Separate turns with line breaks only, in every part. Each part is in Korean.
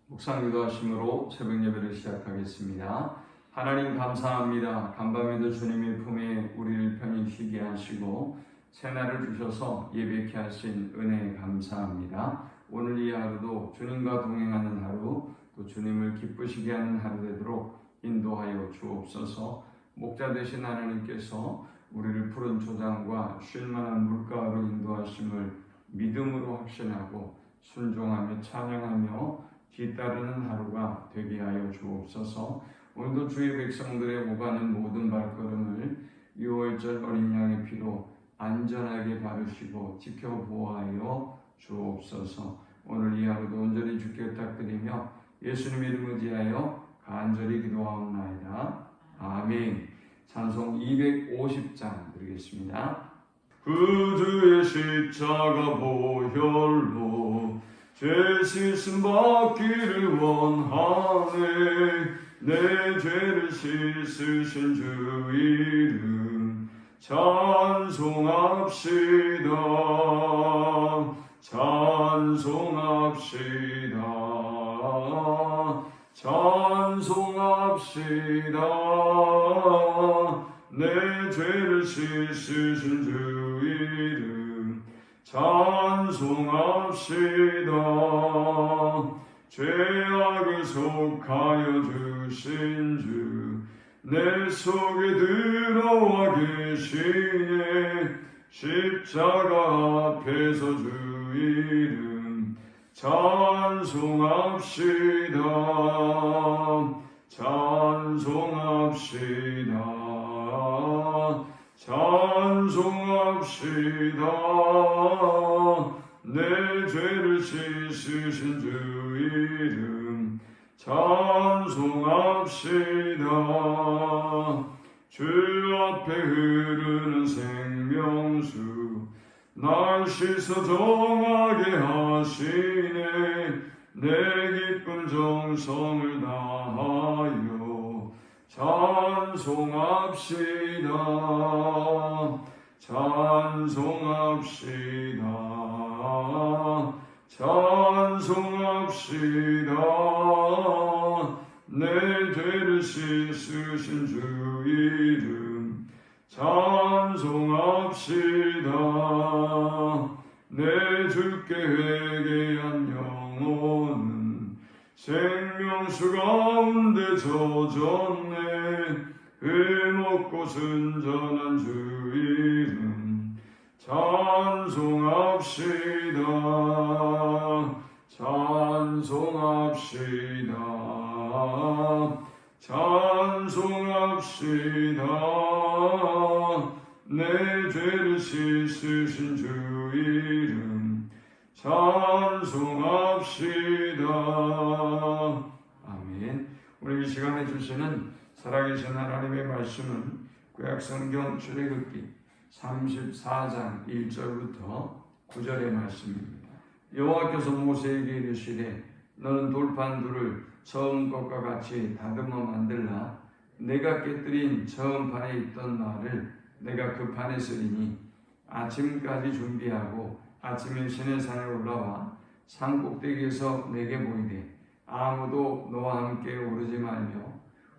묵상 기도하심으로 새벽 예배를 시작하겠습니다. 하나님 감사합니다. 간밤에도 주님의 품에 우리를 편히 쉬게 하시고 새날을 주셔서 예배케 하신 은혜에 감사합니다. 오늘 이 하루도 주님과 동행하는 하루, 또 주님을 기쁘시게 하는 하루 되도록 인도하여 주옵소서. 목자 되신 하나님께서 우리를 푸른 초장과 쉴만한 물가로 인도하심을 믿음으로 확신하고 순종하며 찬양하며 뒤따르는 하루가 되게 하여 주옵소서. 오늘도 주의 백성들의 오가는 모든 발걸음을 6월절 어린 양의 피로 안전하게 바르시고 지켜보아하여 주옵소서. 오늘 이 하루도 온전히 주께 부탁드리며 예수님 이름 의지하여 간절히 기도하옵나이다. 아멘. 찬송 250장 드리겠습니다. 그 주의 십자가 보혈로 죄 씻음 받기를 원하네. 내 죄를 씻으신 주 이름 찬송합시다. 찬송합시다. 찬송합시다. 내 죄를 씻으신 주 이름 찬송합시다. 죄악을 속하여 주신 주 내 속에 들어와 계시네. 십자가 앞에서 주 이름 찬송합시다. 찬송합시다. 찬송합시다. 내 죄를 씻으신 주 이름 찬송합시다. 주 앞에 흐르는 생명수 날 씻어 정하게 하시네. 내 기쁜 정성을 다하여 찬송합시다. 찬송합시다. 찬송합시다. 내 죄를 씻으신 주 이름 찬송합시다. 내 주께 회개한 영혼은 생명수 가운데 젖었네. 흠없고 순전한 주 이름 찬송합시다. 찬송합시다. 찬송합시다. 내 죄를 씻으신 주 이름 찬송합시다. 아멘. 오늘 이 시간에 주시는 살아계신 하나님의 말씀은 구약성경 출애굽기 34장 1절부터 9절의 말씀입니다. 여호와께서 모세에게 이르시되 너는 돌판 둘을 처음 것과 같이 다듬어 만들라. 내가 깨뜨린 처음 판에 있던 말을 내가 그 판에 쓰리니 아침까지 준비하고 아침에 시내산에 올라와 산 꼭대기에서 내게 보이되 아무도 너와 함께 오르지 말며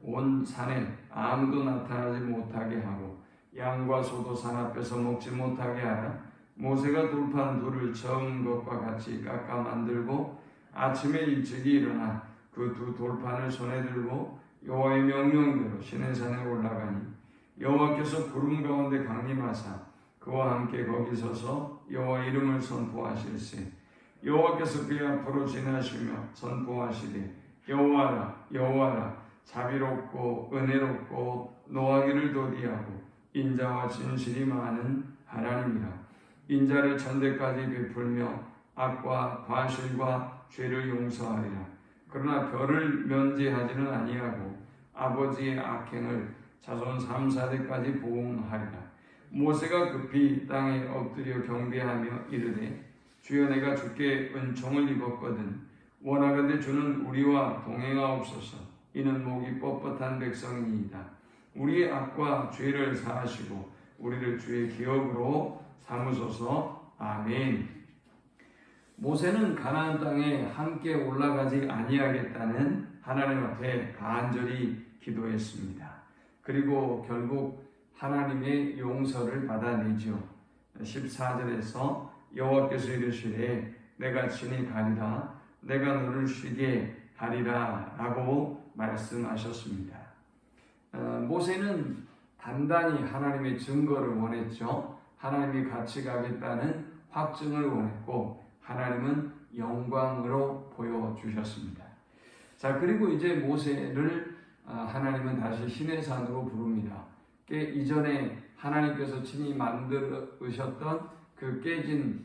온 산에 아무도 나타나지 못하게 하고 양과 소도 산 앞에서 먹지 못하게 하라. 모세가 돌판 둘을 처음 것과 같이 깎아 만들고 아침에 일찍이 일어나 그 두 돌판을 손에 들고 여호와의 명령대로 시내산에 올라가니 여호와께서 구름 가운데 강림하사 그와 함께 거기 서서 여호와 이름을 선포하실세. 여호와께서 그의 앞으로 지나시며 선포하시되 여호와라 여호와라 자비롭고 은혜롭고 노하기를 도디하고 인자와 진실이 많은 하나님이라. 인자를 천대까지 베풀며 악과 과실과 죄를 용서하리라. 그러나 별을 면제하지는 아니하고 아버지의 악행을 자손 3, 4대까지 보응하리라. 모세가 급히 땅에 엎드려 경배하며 이르되 주여 내가 주께 은총을 입었거든 원하건대 주는 우리와 동행하옵소서. 이는 목이 뻣뻣한 백성이니이다. 우리의 악과 죄를 사하시고 우리를 주의 기업으로 삼으소서. 아멘. 모세는 가나안 땅에 함께 올라가지 아니하겠다는 하나님 앞에 간절히 기도했습니다. 그리고 결국 하나님의 용서를 받아내죠. 14절에서 여호와께서 이르시되 내가 친히 가리라 내가 너를 쉬게 하리라 라고 말씀하셨습니다. 모세는 단단히 하나님의 증거를 원했죠. 하나님이 같이 가겠다는 확증을 원했고 하나님은 영광으로 보여주셨습니다. 자, 그리고 이제 모세를 하나님은 다시 시내산으로 부릅니다. 이전에 하나님께서 친히 만드셨던 그 깨진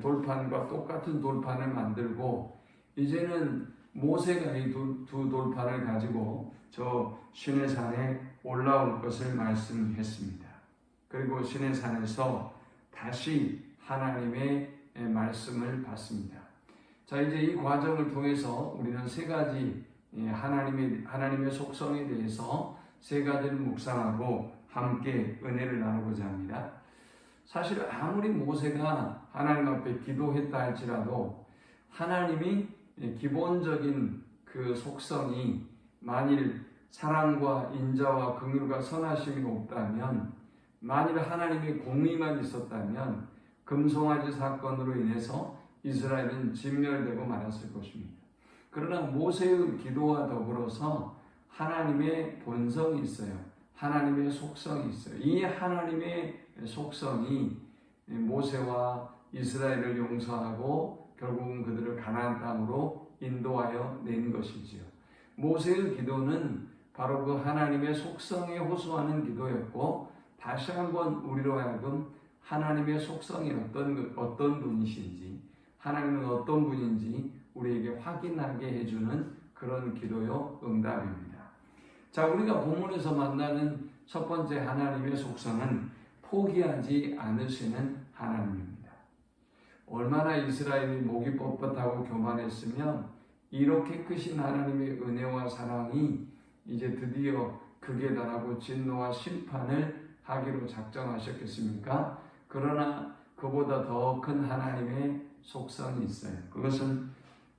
돌판과 똑같은 돌판을 만들고 이제는 모세가 이 두 돌판을 가지고 저 시내산에 올라올 것을 말씀했습니다. 그리고 시내산에서 다시 하나님의 말씀을 받습니다. 자, 이제 이 과정을 통해서 우리는 세 가지 하나님의 속성에 대해서 세 가지를 묵상하고 함께 은혜를 나누고자 합니다. 사실 아무리 모세가 하나님 앞에 기도했다 할지라도 하나님이 기본적인 그 속성이 만일 사랑과 인자와 긍휼과 선하심이 없다면, 만일 하나님의 공의만 있었다면 금송아지 사건으로 인해서 이스라엘은 진멸되고 말았을 것입니다. 그러나 모세의 기도와 더불어서 하나님의 본성이 있어요. 하나님의 속성이 있어요. 이 하나님의 속성이 모세와 이스라엘을 용서하고 결국은 그들을 가나안 땅으로 인도하여 낸 것이지요. 모세의 기도는 바로 그 하나님의 속성에 호소하는 기도였고, 다시 한번 우리로 하여금 하나님의 속성이 어떤 분이신지, 하나님은 어떤 분인지 우리에게 확인하게 해주는 그런 기도요 응답입니다. 자, 우리가 본문에서 만나는 첫 번째 하나님의 속성은 포기하지 않으시는 하나님입니다. 얼마나 이스라엘이 목이 뻣뻣하고 교만했으면 이렇게 크신 하나님의 은혜와 사랑이 이제 드디어 극에 달하고 진노와 심판을 하기로 작정하셨겠습니까? 그러나 그보다 더 큰 하나님의 속성이 있어요. 그것은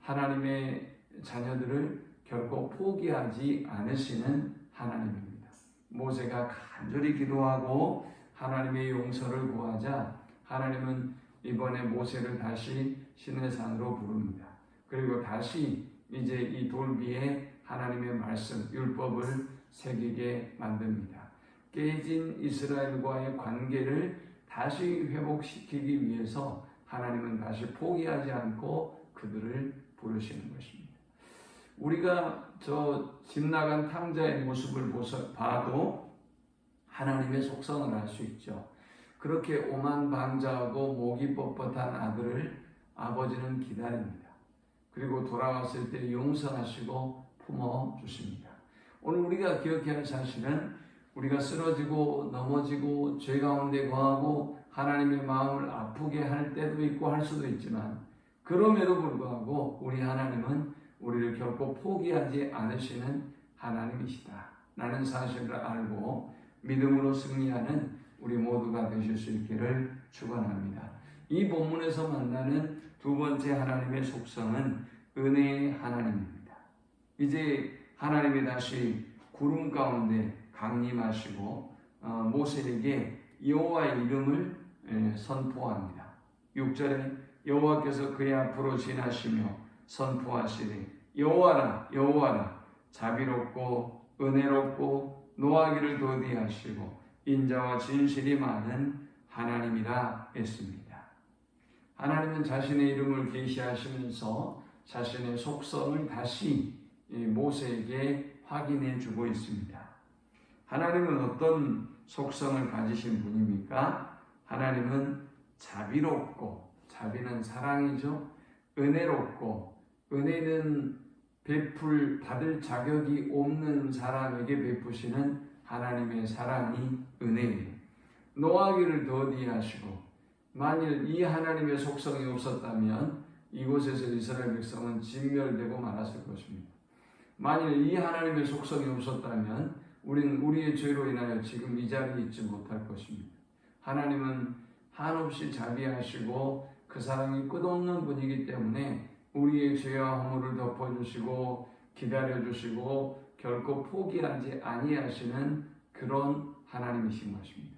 하나님의 자녀들을 결코 포기하지 않으시는 하나님입니다. 모세가 간절히 기도하고 하나님의 용서를 구하자 하나님은 이번에 모세를 다시 시내산으로 부릅니다. 그리고 다시 이제 이 돌 위에 하나님의 말씀, 율법을 새기게 만듭니다. 깨진 이스라엘과의 관계를 다시 회복시키기 위해서 하나님은 다시 포기하지 않고 그들을 부르시는 것입니다. 우리가 저 집 나간 탕자의 모습을 봐도 하나님의 속성을 알 수 있죠. 그렇게 오만방자하고 목이 뻣뻣한 아들을 아버지는 기다립니다. 그리고 돌아왔을 때 용서하시고 품어주십니다. 오늘 우리가 기억해야 할 사실은 우리가 쓰러지고 넘어지고 죄 가운데 거하고 하나님의 마음을 아프게 할 때도 있고 할 수도 있지만, 그럼에도 불구하고 우리 하나님은 우리를 결코 포기하지 않으시는 하나님이시다 라는 사실을 알고 믿음으로 승리하는 우리 모두가 되실 수 있기를 축원합니다. 이 본문에서 만나는 두 번째 하나님의 속성은 은혜의 하나님입니다. 이제 하나님이 다시 구름 가운데 강림하시고 모세에게 여호와의 이름을 선포합니다. 6절에 여호와께서 그의 앞으로 지나시며 선포하시되 여호와라 여호와라 자비롭고 은혜롭고 노하기를 더디하시고 인자와 진실이 많은 하나님이라 했습니다. 하나님은 자신의 이름을 계시하시면서 자신의 속성을 다시 모세에게 확인해 주고 있습니다. 하나님은 어떤 속성을 가지신 분입니까? 하나님은 자비롭고, 자비는 사랑이죠. 은혜롭고, 은혜는 받을 자격이 없는 사람에게 베푸시는 하나님의 사랑이 은혜예요. 노하기를 더디하시고, 만일 이 하나님의 속성이 없었다면 이곳에서 이스라엘 백성은 진멸되고 말았을 것입니다. 만일 이 하나님의 속성이 없었다면 우리는 우리의 죄로 인하여 지금 이 자리에 있지 못할 것입니다. 하나님은 한없이 자비하시고 그 사랑이 끝없는 분이기 때문에 우리의 죄와 허물을 덮어주시고 기다려주시고 결코 포기하지 아니하시는 그런 하나님이신 것입니다.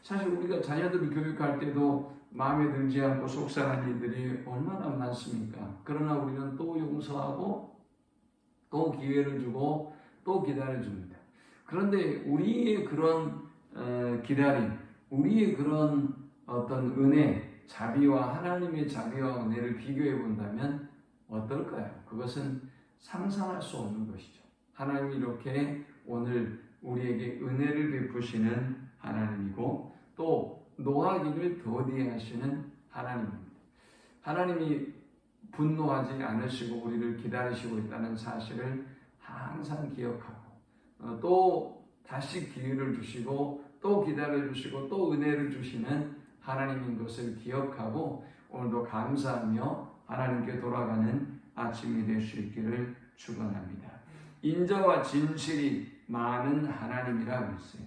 사실 우리가 자녀들을 교육할 때도 마음에 들지 않고 속상한 일들이 얼마나 많습니까? 그러나 우리는 또 용서하고 또 기회를 주고 또 기다려줍니다. 그런데 우리의 그런 기다림, 우리의 그런 어떤 은혜, 자비와 하나님의 자비와 은혜를 비교해 본다면 어떨까요? 그것은 상상할 수 없는 것이죠. 하나님이 이렇게 오늘 우리에게 은혜를 베푸시는 하나님이고 또 노하기를 더디하시는 하나님입니다. 하나님이 분노하지 않으시고 우리를 기다리시고 있다는 사실을 항상 기억하고 또 다시 기회를 주시고 또 기다려주시고 또 은혜를 주시는 하나님인 것을 기억하고 오늘도 감사하며 하나님께 돌아가는 아침이 될 수 있기를 축원합니다. 인자와 진실이 많은 하나님이라고 했어요.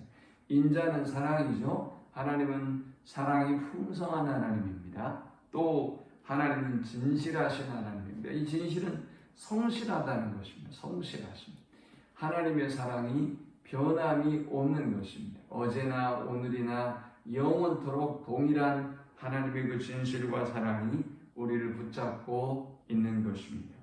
인자는 사랑이죠. 하나님은 사랑이 풍성한 하나님입니다. 또 하나님은 진실하신 하나님입니다. 이 진실은 성실하다는 것입니다. 성실하심. 하나님의 사랑이 변함이 없는 것입니다. 어제나 오늘이나 영원토록 동일한 하나님의 그 진실과 사랑이 우리를 붙잡고 있는 것입니다.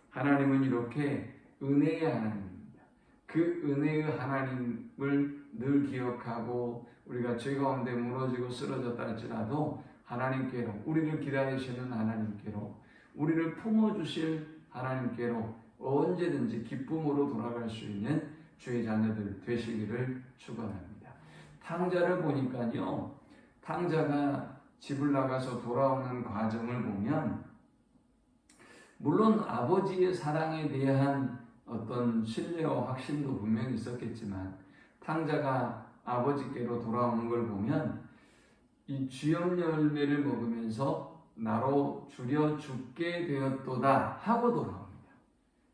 하나님은 이렇게 은혜의 하나님입니다. 그 은혜의 하나님을 늘 기억하고 우리가 죄 가운데 무너지고 쓰러졌다 할지라도 하나님께로, 우리를 기다리시는 하나님께로, 우리를 품어주실 하나님께로 언제든지 기쁨으로 돌아갈 수 있는 주의 자녀들 되시기를 축원합니다. 탕자를 보니까요, 탕자가 집을 나가서 돌아오는 과정을 보면 물론 아버지의 사랑에 대한 어떤 신뢰와 확신도 분명히 있었겠지만 탕자가 아버지께로 돌아오는 걸 보면 이 주염 열매를 먹으면서 나로 줄여 죽게 되었도다 하고 돌아옵니다.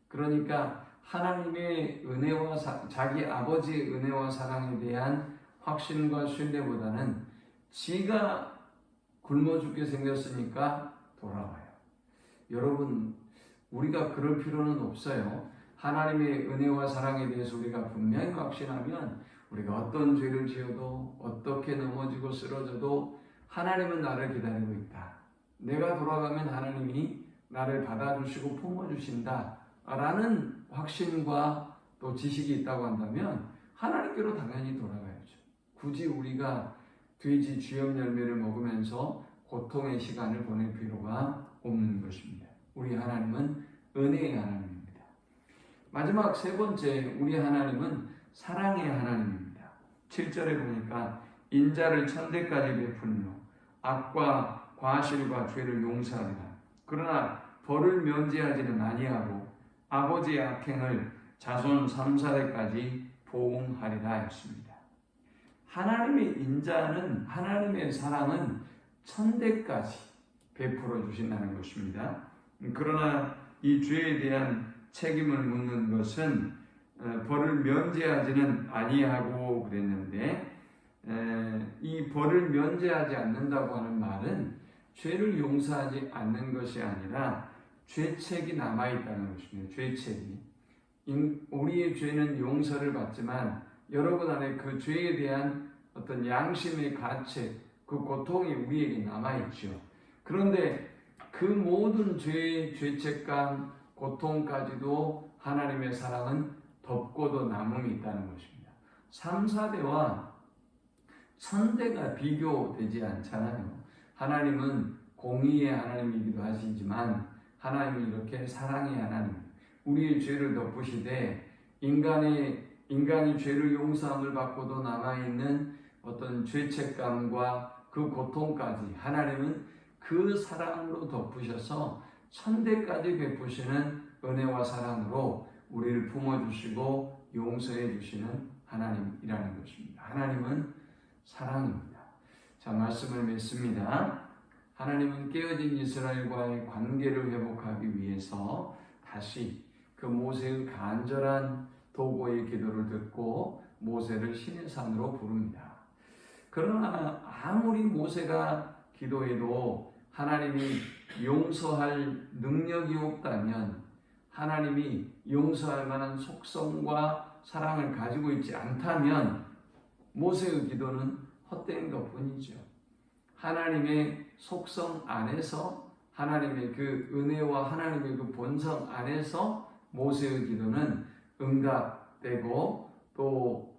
그러니까 하나님의 은혜와 자기 아버지의 은혜와 사랑에 대한 확신과 신뢰보다는 지가 굶어 죽게 생겼으니까 돌아와요. 여러분, 우리가 그럴 필요는 없어요. 하나님의 은혜와 사랑에 대해서 우리가 분명히 확신하면 우리가 어떤 죄를 지어도 어떻게 넘어지고 쓰러져도 하나님은 나를 기다리고 있다. 내가 돌아가면 하나님이 나를 받아주시고 품어주신다 라는 확신과 또 지식이 있다고 한다면 하나님께로 당연히 돌아가야죠. 굳이 우리가 돼지 주염 열매를 먹으면서 고통의 시간을 보낼 필요가 없는 것입니다. 우리 하나님은 은혜의 하나님입니다. 마지막 세 번째, 우리 하나님은 사랑의 하나님입니다. 7절에 보니까 인자를 천대까지 베풀며 악과 과실과 죄를 용서하리라. 그러나 벌을 면제하지는 아니하고 아버지의 악행을 자손 3사대까지 보응하리라 했습니다. 하나님의 인자는, 하나님의 사랑은 천대까지 베풀어 주신다는 것입니다. 그러나 이 죄에 대한 책임을 묻는 것은 벌을 면제하지는 아니하고 그랬는데, 이 벌을 면제하지 않는다고 하는 말은 죄를 용서하지 않는 것이 아니라 죄책이 남아있다는 것입니다. 죄책이. 우리의 죄는 용서를 받지만 여러분 안에 그 죄에 대한 어떤 양심의 가책, 그 고통이 우리에게 남아있죠. 그런데 그 모든 죄의 죄책감, 고통까지도 하나님의 사랑은 덮고도 남음이 있다는 것입니다. 3, 4대와 1000대가 비교되지 않잖아요. 하나님은 공의의 하나님이기도 하시지만 하나님은 이렇게 사랑의 하나님, 우리의 죄를 덮으시되 인간이 죄를 용서함을 받고도 남아있는 어떤 죄책감과 그 고통까지 하나님은 그 사랑으로 덮으셔서 1000대까지 베푸시는 은혜와 사랑으로 우리를 품어주시고 용서해 주시는 하나님이라는 것입니다. 하나님은 사랑입니다. 자, 말씀을 맺습니다. 하나님은 깨어진 이스라엘과의 관계를 회복하기 위해서 다시 그 모세의 간절한 도고의 기도를 듣고 모세를 신의 산으로 부릅니다. 그러나 아무리 모세가 기도해도 하나님이 용서할 능력이 없다면, 하나님이 용서할 만한 속성과 사랑을 가지고 있지 않다면 모세의 기도는 헛된 것뿐이죠. 하나님의 속성 안에서, 하나님의 그 은혜와 하나님의 그 본성 안에서 모세의 기도는 응답되고 또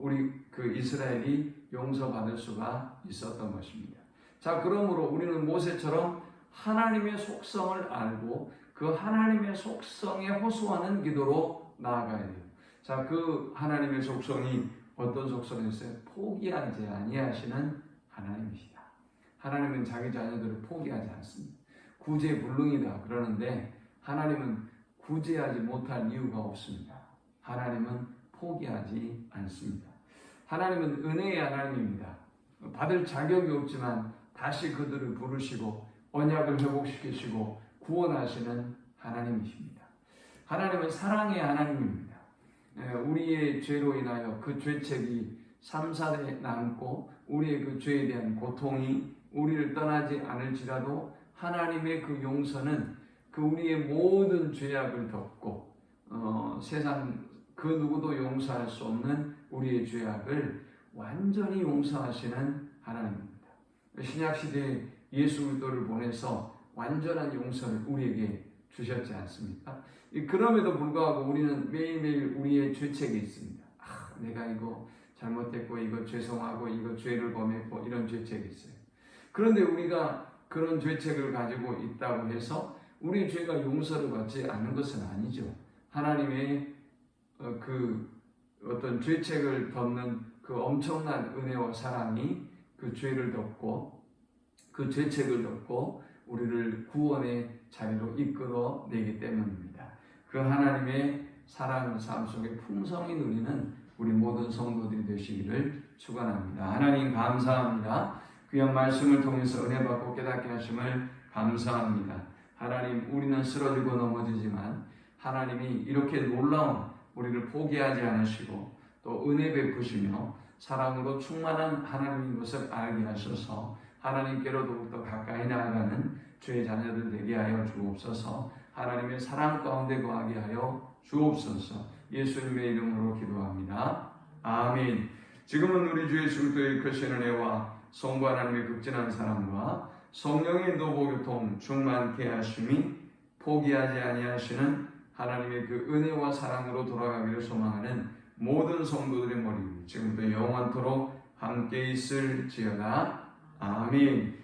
우리 그 이스라엘이 용서받을 수가 있었던 것입니다. 자, 그러므로 우리는 모세처럼 하나님의 속성을 알고 그 하나님의 속성에 호소하는 기도로 나아가야 돼요. 자, 그 하나님의 속성이 어떤 속성이었어요? 포기하지 아니하시는 하나님이시다. 하나님은 자기 자녀들을 포기하지 않습니다. 구제불능이다 그러는데 하나님은 구제하지 못할 이유가 없습니다. 하나님은 포기하지 않습니다. 하나님은 은혜의 하나님입니다. 받을 자격이 없지만 다시 그들을 부르시고 언약을 회복시키시고 구원하시는 하나님이십니다. 하나님은 사랑의 하나님입니다. 우리의 죄로 인하여 그 죄책이 3,4대 남고 우리의 그 죄에 대한 고통이 우리를 떠나지 않을지라도 하나님의 그 용서는 그 우리의 모든 죄악을 덮고 세상 그 누구도 용서할 수 없는 우리의 죄악을 완전히 용서하시는 하나님입니다. 신약시대에 예수 그리스도를 보내서 완전한 용서를 우리에게 주셨지 않습니까? 그럼에도 불구하고 우리는 매일매일 우리의 죄책이 있습니다. 내가 이거 잘못했고 이거 죄송하고 이거 죄를 범했고 이런 죄책이 있어요. 그런데 우리가 그런 죄책을 가지고 있다고 해서 우리의 죄가 용서를 받지 않는 것은 아니죠. 하나님의 그 어떤 죄책을 덮는 그 엄청난 은혜와 사랑이 그 죄를 덮고 그 죄책을 덮고 우리를 구원의 자리로 이끌어내기 때문입니다. 그 하나님의 사랑 삶 속에 풍성히 누리는 우리 모든 성도들이 되시기를 축원합니다. 하나님 감사합니다. 귀한 말씀을 통해서 은혜 받고 깨닫게 하심을 감사합니다. 하나님, 우리는 쓰러지고 넘어지지만 하나님이 이렇게 놀라운 우리를 포기하지 않으시고 또 은혜 베푸시며 사랑으로 충만한 하나님인 것을 알게 하셔서 하나님께로 더욱더 가까이 나아가는 주의 자녀들 되게 하여 주옵소서. 하나님의 사랑 가운데 거하게 하여 주옵소서. 예수님의 이름으로 기도합니다. 아멘. 지금은 우리 주 예수 그리스도의 크신 은혜와 성부 하나님의 극진한 사랑과 성령의 노보교통 충만케 하심이 포기하지 아니하시는 하나님의 그 은혜와 사랑으로 돌아가기를 소망하는 모든 성도들의 머리 지금부터 영원토록 함께 있을지어다. 아멘.